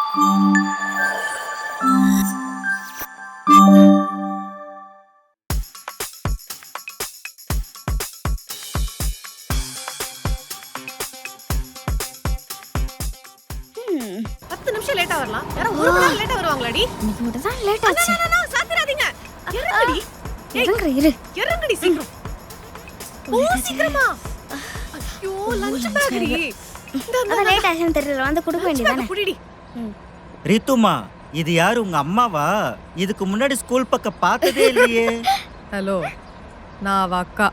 ம். 10 நிமிஷம் லேட்டா வரலாம். யாரோ ஒரு மணி நேரம் லேட்டா வருவாங்களாடி? இன்னைக்கு மட்டும் தான் லேட் ஆச்சு. சாத்திராதீங்க. இறங்குடி. இறங்குற இரு. இறங்குடி சீக்கிரம். ஓ சீக்கிரமா. ஐயோ லஞ்ச் பேக்டி. அதான் லேட் ஆச்சுன்னு தெரியல வந்து கொடுக்க வேண்டியதானே. குடிடி. ரீத்துமா, இது யாரு உங்க அம்மாவா? இதுக்கு முன்னாடி ஸ்கூல் பக்கம் பார்த்ததே இல்லையே. ஹலோ. நான் அவ அக்கா.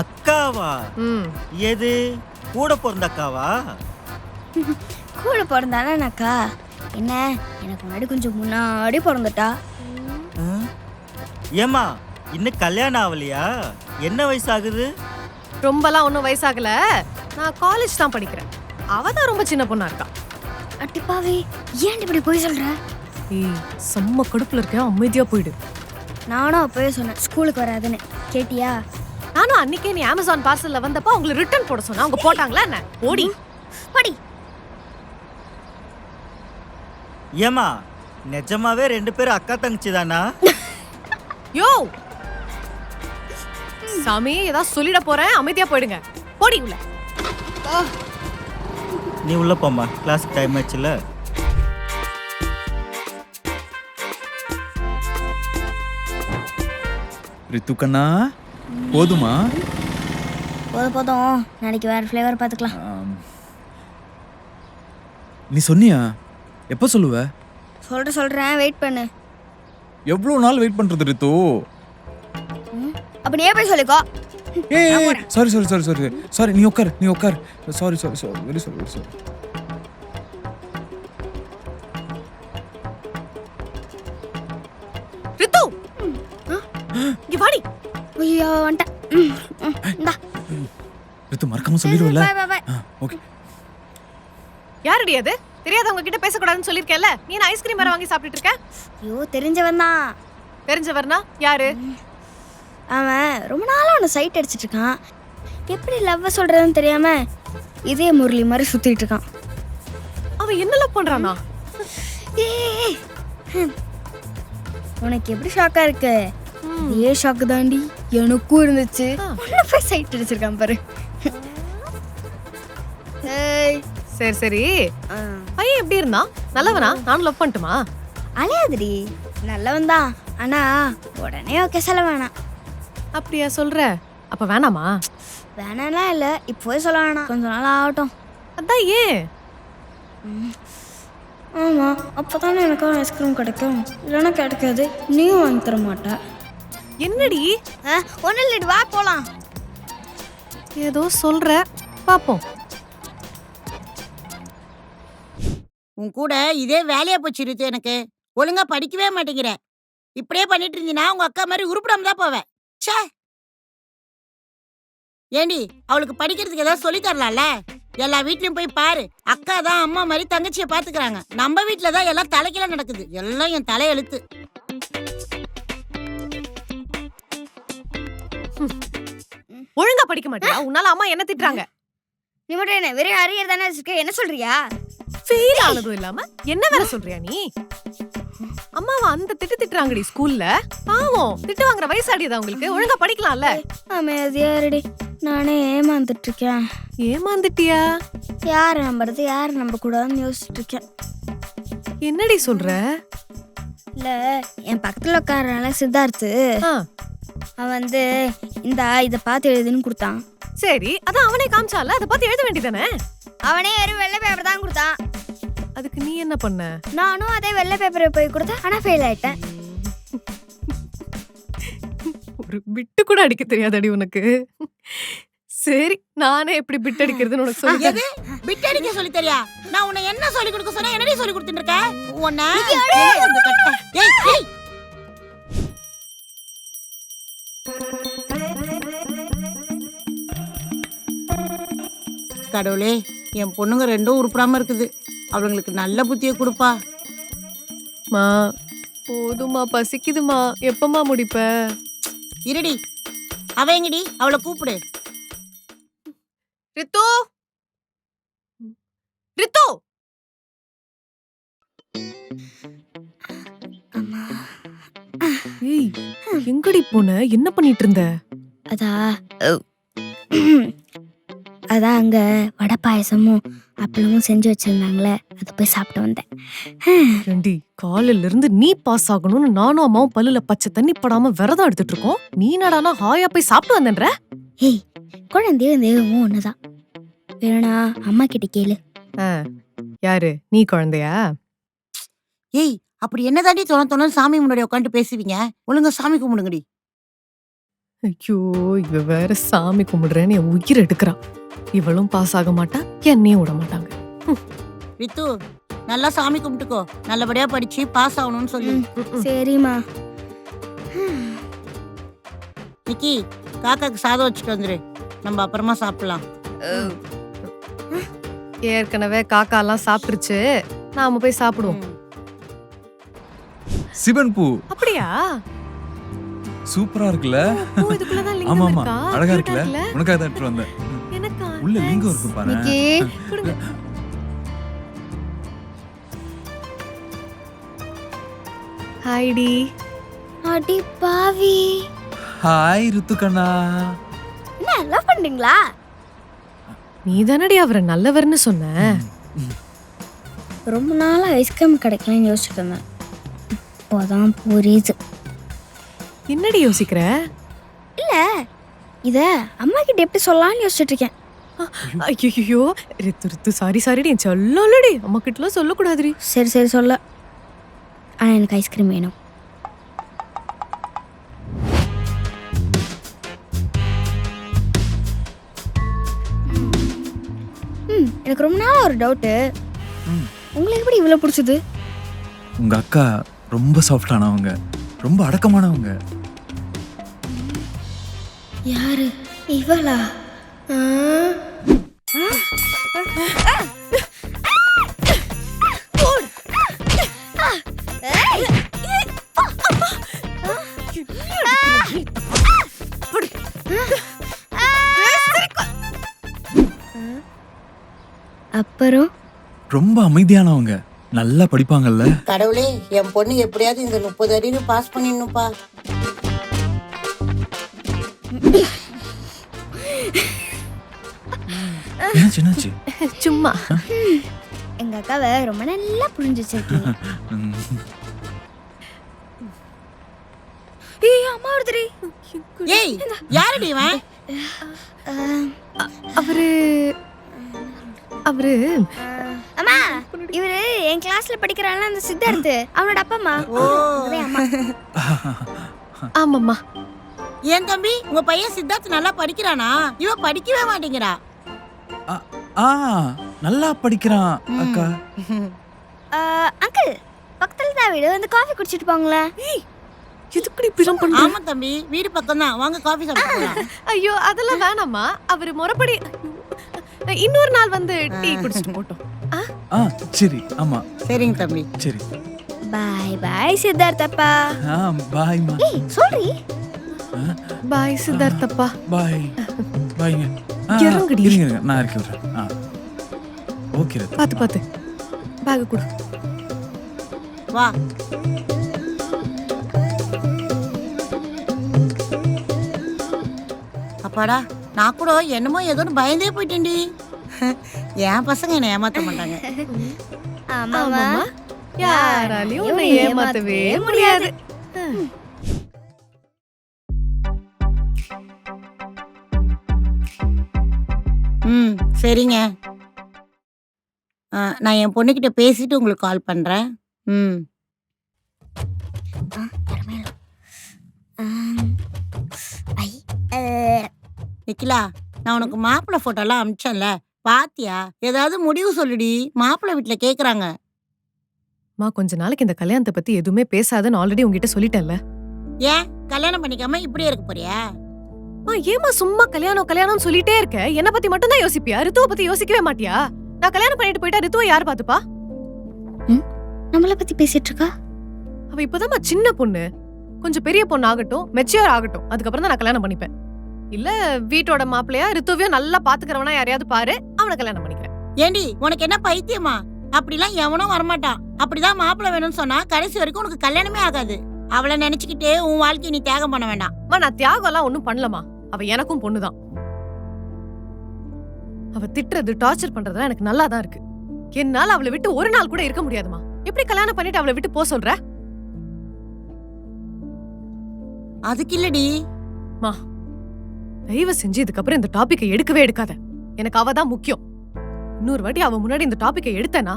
அக்காவா? எது கூட பிறந்த அக்காவா? கூட பிறந்தானே அக்கா. என்ன எனக்கு முன்னாடி கொஞ்சம் முன்னாடி பிறந்துட்டா. ஏமா இன்னும் கல்யாணம் ஆகலையா? என்ன வயசு ஆகுது? ரொம்பலாம் ஒன்றும் வயசாகல. நான் காலேஜ் தான் படிக்கிறேன். அவ தான் ரொம்ப சின்ன பொண்ணா இருக்கா. அட்டிப்பாவே ஏன் இப்படி போய் சொல்ற? ஏய் செம்ம கடுப்புல இருக்கேன், அமைதியா போயிடு. நானும் அப்பவே சொன்னேன் ஸ்கூலுக்கு வராதுன்னு. கேட்டியா? நானும் அன்னைக்கே நீ அமேசான் பார்சல்ல வந்தப்ப அவங்களை ரிட்டர்ன் போட சொன்னா அவங்க போட்டாங்களா என்ன? ஓடி படி. ஏமா நிஜமாவே 2 பேரும் அக்கா தங்கச்சி தானா? யோ சாமி ஏதாவது சொல்லிட போறேன், அமைதியா போயிடுங்க. போடி உள்ள. நீ உள்ள போம்மா, கிளாஸுக்கு டைம் ஆச்சுல. ரித்து கண்ணா போதுமா? போதும் நாளைக்கு வேற ஃப்ளேவர் பார்த்துக்கலாம். நீ சொன்னியா? எப்போ சொல்லுவ? சொல்றேன் வெயிட் பண்ணு. எவ்வளோ நாள் வெயிட் பண்றது ரித்து? அப்ப நீயே போய் சொல்லிக்கோ. ஏய் சாரி நீ உட்கார் சாரி வெரி சாரி. ரித்து இங்க வாடி. ஐயோ வந்துட்டேன். இந்தா. ரித்து மறக்காம சொல்லிடுவல? பை. ஓகே. யாருடி அது? தெரியாதவங்க கிட்ட பேசக்கூடாதுன்னு சொல்லிருக்கேன்ல. நீ என்ன ஐஸ்கிரீம் வேற வாங்கி சாப்பிட்டுட்டு இருக்க? ஐயோ தெரிஞ்சவன் தான். தெரிஞ்சவர்னா யாரு? அவன் ரொம்ப நாளா ஒன்று சைட் அடிச்சிட்டு இருக்கான். எப்படி லவ் சொல்றதுன்னு தெரியாம இதே முரளி மாதிரி சுத்திட்டு இருக்கான். அவன் என்னலாம் பண்றானா? ஏய், உனக்கு எப்படி ஷாக்கா இருக்கு? இதே ஷாக்கு தாண்டி எனக்கும் இருந்துச்சு. உன்ன போய் சைட் அடிச்சிருக்கான் பாரு. ஏய் சரி பையன் எப்படி இருந்தான்? நல்லவனா? நானும் லவ் பண்ணட்டுமா? அலையாதுடி, நல்லவன் தான். ஆனா உடனே ஓகே சொல்ல வேணாம். அப்படியா சொல்ற? அப்ப வேணாமா? வேணாம்லாம் இல்லை, இப்போவே சொல்ல வேணாம், கொஞ்ச நாள் ஆகட்டும். அதான் ஏன்? ஆமாம், அப்போ தானே எனக்கும் ஐஸ்கிரீம் கிடைக்கும். இல்லைன்னா கிடைக்காது, நீயும் வாங்கி தர மாட்ட. என்னடி? ஒன்றும் இல்லடி, வா போகலாம். ஏதோ சொல்ற, பாப்போம். உன் கூட இதே வேலையா போச்சு ரித்து. எனக்கு ஒழுங்கா படிக்கவே மாட்டேங்கிற. இப்படியே பண்ணிட்டு இருந்தீனா உங்க அக்கா மாதிரி உருப்படாம தான் போவேன். ச்சே. ஏண்டி அவளுக்கு படிக்கிறதுக்கு ஏதாவது சொல்லி தரலாம்ல? எல்லா வீட்லயும் போய் பாரு, அக்கா தான் அம்மா மாதிரி தங்கச்சியை பாத்துக்கிறாங்க. நம்ம வீட்டுல தான் எல்லாம் தலைக்கீழ நடக்குது. எல்லாம் என் தலையெழுத்து. ஒழுங்கா படிக்க மாட்டியா? உன்னால அம்மா என்ன திட்டுறாங்க? நீ மட்டும் என்ன வெறும் அரியர் தானே வச்சிருக்க, என்ன சொல்றியா? ஃபெயில் ஆனதும் இல்லாம என்ன வேற சொல்றியா நீ? அம்மாவை அந்த திட்டுறாங்கடி ஸ்கூல்ல. பாவம், திட்டு வாங்குற வயசாடியதா உங்களுக்கு? ஒழுங்கா படிக்கலாம்ல? அமைதியா இருடி, நானே ஏமாந்துட்டு இருக்கேன். ஏமாந்துட்டியா? யாரை நம்புறது யாரை நம்ப கூடாதுன்னு யோசிச்சுட்டு இருக்கேன். என்னடி சொல்ற? இல்ல, என் பக்கத்துல உட்கார்றான்ல சித்தார்த்து, அவன் வந்து இதை பார்த்து எழுதுன்னு கொடுத்தான். சரி, அதான் அவனே காமிச்சால, அதை பார்த்து எழுத வேண்டியதானே? அவனே வெறும் வெள்ளை பேப்பர் தான் கொடுத்தான். அதுக்கு நீ என்ன பண்ண? நானும் அதே வெள்ளை பேப்பரை போய் கொடுத்தேன், ஆனா ஃபெயில் ஆயிட்டேன். ஒரு பிட்டு கூட அடிக்க தெரியாதடி உனக்கு. சரி, நானே எப்படி பிட் அடிக்கிறதுன்னு உனக்கு சொல்லி. எது பிட் அடிக்க சொல்லி தெரியா? நான் உன்னை என்ன சொல்லி கொடுக்க சொன்னா என்னடி சொல்லி கொடுத்துட்டு இருக்க? உன்னை ஏய் ஏய். கடவுளே, என் பொண்ணுங்க ரெண்டும் உருப்படாம இருக்குது. அவங்களுக்கு நல்ல புத்தியை கொடுப்பா. மா போதுமா, பசிக்குதுமா. எப்பமா முடிப்ப? இருடி, அவ எங்கடி? அவளை கூப்பிடு. ரித்து, ரித்து. எங்கடி போன? என்ன பண்ணிட்டு இருந்த? அதா அதான் அங்க வடை பாயசமும் அப்பளமும் செஞ்சு வச்சிருந்தாங்களே, அதை போய் சாப்பிட்டு வந்தேன். ஏண்டி, காலையில இருந்து நீ பாஸ் ஆகணும்னு நானும் அம்மாவும் பல்லுல பச்சை தண்ணி படாம விரதம் எடுத்துட்டு இருக்கோம். நீ நடானா ஹாயா போய் சாப்பிட்டு வந்தேன்ற? ஏய், குழந்தையும் தெய்வமும் ஒண்ணுதான். வேணா அம்மா கிட்ட கேளு. யாரு, நீ குழந்தையா? ஏய், அப்படி என்ன தாண்டி தொண சாமி முன்னாடி உட்காந்து பேசுவீங்க? ஒழுங்கா சாமி கும்பிடுங்கடி. ஐயோ, இவ வேற சாமி கும்பிடுறேன்னு என் உயிர் எடுக்கிறா. இவளும் பாஸ் ஆக மாட்டா, என்னையும் விட மாட்டாங்க. ரித்து, நல்லா சாமி கும்பிட்டுக்கோ. நல்லபடியா படிச்சு பாஸ் ஆகணும்னு சொல்லி. சரிம்மா. நிக்கி, காக்காக்கு சாதம் வச்சுட்டு வந்துரு. நம்ம அப்புறமா சாப்பிடலாம். ஏற்கனவே காக்காலாம் சாப்பிட்டுருச்சு, நாம போய் சாப்பிடுவோம். சிவன் பூ அப்படியா? சூப்பரா இருக்குல்ல? பூ இதுக்குள்ளதான் லிங்கம் ஆமா ஆமா, இருக்கா? அழகா cute-ஆ இருக்குல்ல? உனக்காக தான் எடுத்துட்டு வந்தேன். எனக்கா? உள்ள லிங்கம் Thanks. இருக்கு பாரு. நிக்கி, கொடுங்க. ஹாய்டி. அடி பாவி, ஹாய் ரித்துக்கண்ணா. என்ன லவ் பண்றீங்களா? நீ தானடி அவரை நல்லவர்னு சொன்ன. ரொம்ப நாளா ஐஸ்கிரீம் கிடைக்கலன்னு யோசிச்சுட்டு இருந்தேன். இப்போதான் புரியுது. என்னடி யோசிக்கிற? இல்ல, இத அம்மா கிட்ட எப்படி சொல்லலாம்னு யோசிச்சுட்டு இருக்கேன். ஐயோ, ரித்து சாரிடி, என் சொல்லலடி. அம்மா கிட்டலாம் சொல்லக்கூடாதுடி. சரி சரி சொல்ல. ஆனா எனக்கு ஐஸ்கிரீம் வேணும். எனக்கு ரொம்ப நாளா ஒரு டவுட்டு. உங்களுக்கு எப்படி இவ்வளவு பிடிச்சது? உங்க அக்கா ரொம்ப சாஃப்டானவங்க, ரொம்ப அடக்கமானவங்க. யாரு இவளா? அப்புறம் ரொம்ப அமைதியானவங்க, நல்லா படிப்பாங்கல்ல? கடவுளே, என் பொண்ணு எப்படியாவது இந்த 30 அடியில் பாஸ் பண்ணிடணும்ப்பா. என்னாச்சு? சும்மா. எங்க அக்காவை ரொம்ப நல்லா புரிஞ்சு வச்சிருக்கீங்க. ஏய், அம்மா ஒருத்தரி. ஏய், யாரடி இவன்? அவரு அம்மா, இவரு என் கிளாஸ்ல படிக்கிறான்ல, அந்த சித்தார்த்து, அவனோட அப்பா அம்மா. ஓ, அதே அம்மா. ஆமாம்மா. என் தம்பி, உங்க பையன் சித்தார்த் நல்லா படிக்கிறானா? இவ படிக்கவே மாட்டேங்கிறா. ஆ, நல்லா படிக்கிறான் அக்கா. அங்கிள், பக்கத்துல தான் வீடு, வந்து காஃபி குடிச்சிட்டு போங்களேன். எதுக்குடி இப்படிலாம் பண்ற? ஆமா தம்பி, வீடு பக்கம் தான். வாங்க காஃபி சாப்பிடலாம். ஐயோ, அதெல்லாம் வேணாம்மா. அவரு முறைப்படி இன்னொரு நாள் வந்து டீ குடிச்சிட்டு போட்டோம். ஆ, சரி. ஆமா, சரிங்க தம்பி. சரி. பாய் பாய் சித்தார்த்தப்பா. ஆ, பாய்மா. ஏய், சாரி. பாய் சித்தார்த்தப்பா. பாய். பாய்ங்க. இறங்குடி. இருங்க, நான் இறக்கி விடுறேன். ஆ, ஓகே ரத்து. பாத்து பேக் கொடு. வா. அப்பாடா, நான் கூட என்னமோ ஏதோன்னு பயந்தே போயிட்டேன்டி. என் பசங்க என்னை ஏமாத்த மாட்டாங்க. ஆமாமா, யாராலையும் உன்னை ஏமாத்தவே முடியாது. சரிங்க. நான் என் பொண்ணுகிட்ட பேசிட்டு உங்களுக்கு கால் பண்றேன். நிக்கிலா, நான் உனக்கு மாப்பிள்ளை போட்டோலாம் அனுப்பிச்சேன்ல, பாத்தியா? ஏதாவது முடிவு சொல்லுடி. மாப்பிள்ளை வீட்டுல கேக்குறாங்க. கொஞ்ச நாளைக்கு இந்த கல்யாணத்தை பத்தி எதுவுமே பேசாதன்னு ஆல்ரெடி உங்ககிட்ட சொல்லிட்டேன்ல. ஏன் கல்யாணம் பண்ணிக்காம இப்படியே இருக்க போறியா? ஏமா சும்மா கல்யாணம் சொல்லிட்டே இருக்க? என்ன பத்தி மட்டும் தான் யோசிப்பியா? ரித்துவ பத்தி யோசிக்கவே மாட்டியா? நான் கல்யாணம் பண்ணிட்டு போயிட்டா ரித்துவ யார் பாத்துப்பா? நம்மள பத்தி பேசிட்டு இருக்கா? அவ இப்பதான் சின்ன பொண்ணு. கொஞ்சம் பெரிய பொண்ணு ஆகட்டும், மெச்சூர் ஆகட்டும், அதுக்கப்புறம் தான் நான் கல்யாணம் பண்ணிப்பேன். இல்ல வீட்டோட மாப்பிள்ளையா ரித்துவையும் நல்லா பாத்துக்கிறவனா யாரையாவது பாரு, அவனை கல்யாணம் பண்ணிக்கிறேன். ஏண்டி, உனக்கு என்ன பைத்தியமா? அப்படிலாம் எவனும் வரமாட்டான். அப்படிதான் மாப்பிள்ளை வேணும்னு சொன்னா கடைசி வரைக்கும் உனக்கு கல்யாணமே ஆகாது. அவளை நினைச்சுக்கிட்டே உன் வாழ்க்கையை நீ தியாகம் பண்ண வேண்டாம். அம்மா நான் தியாகம் எல்லாம் ஒண்ணும் பண்ணலமா. அவ எனக்கும் பொண்ணுதான். அவ திட்டுறது டார்ச்சர் பண்றதுலாம் எனக்கு நல்லா தான் இருக்கு. என்னால அவளை விட்டு ஒரு நாள் கூட இருக்க முடியாதுமா. எப்படி கல்யாணம் பண்ணிட்டு அவளை விட்டு போக சொல்ற? அதுக்கு இல்லடி. தயவு செஞ்சு இதுக்கப்புறம் இந்த டாபிக்கை எடுக்கவே எடுக்காத. எனக்கு அவ தான் முக்கியம். இன்னொரு வாட்டி அவ முன்னாடி இந்த டாபிக்கை எடுத்தேனா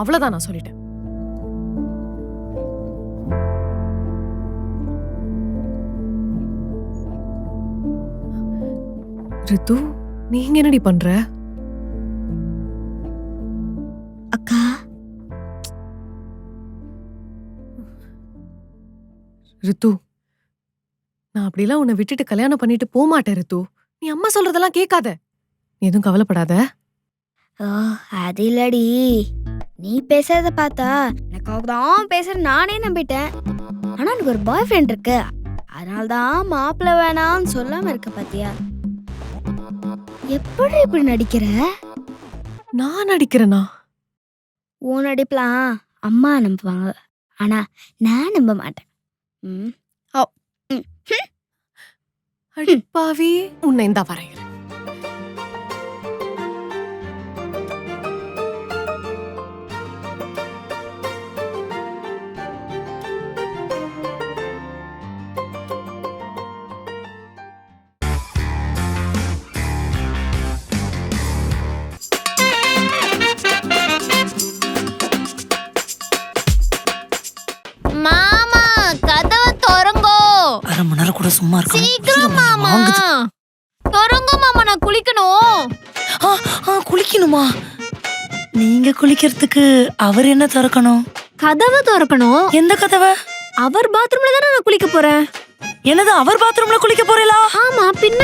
அவ்வளவுதான், நான் சொல்லிட்டேன். ரித்து, நீங்க என்னடி பண்ற? அக்கா ரித்து, நான் அப்படிலாம் உன்னை விட்டுட்டு கல்யாணம் பண்ணிட்டு போக மாட்டேன் ரித்து. நீ அம்மா சொல்றதெல்லாம் கேட்காத. நீ எதுவும் கவலைப்படாத. ஓ அது இல்லடி, நீ பேசுறத பார்த்தா எனக்காக தான் பேசுற நானே நம்பிட்டேன். ஆனா எனக்கு ஒரு பாய் ஃப்ரெண்ட் இருக்கு, அதனால்தான் மாப்பிள்ளை வேணாம்னு சொல்லாம இருக்க பாத்தியா? எப்படி இப்படி நடிக்கிற? நான் நடிக்கிறேனா? உன் நடிப்பலாம் அம்மா நம்புவாங்க, ஆனா நான் நம்ப மாட்டேன். ம். அடிப்பாவி, உன்னை இந்த வரைகிறேன். மாமா கதவை திறங்கோ. அரை மணி நேரம் கூட சும்மா இருக்க சீக்கிரம் மாமா திறங்கோ மாமா, நான் குளிக்கணும். குளிக்கணுமா? நீங்க குளிக்கிறதுக்கு அவர் என்ன திறக்கணும்? கதவை திறக்கணும். எந்த கதவை? அவர் பாத்ரூம்ல தானே நான் குளிக்க போறேன். என்னது அவர் பாத்ரூம்ல குளிக்க போறீங்களா? ஆமா, பின்ன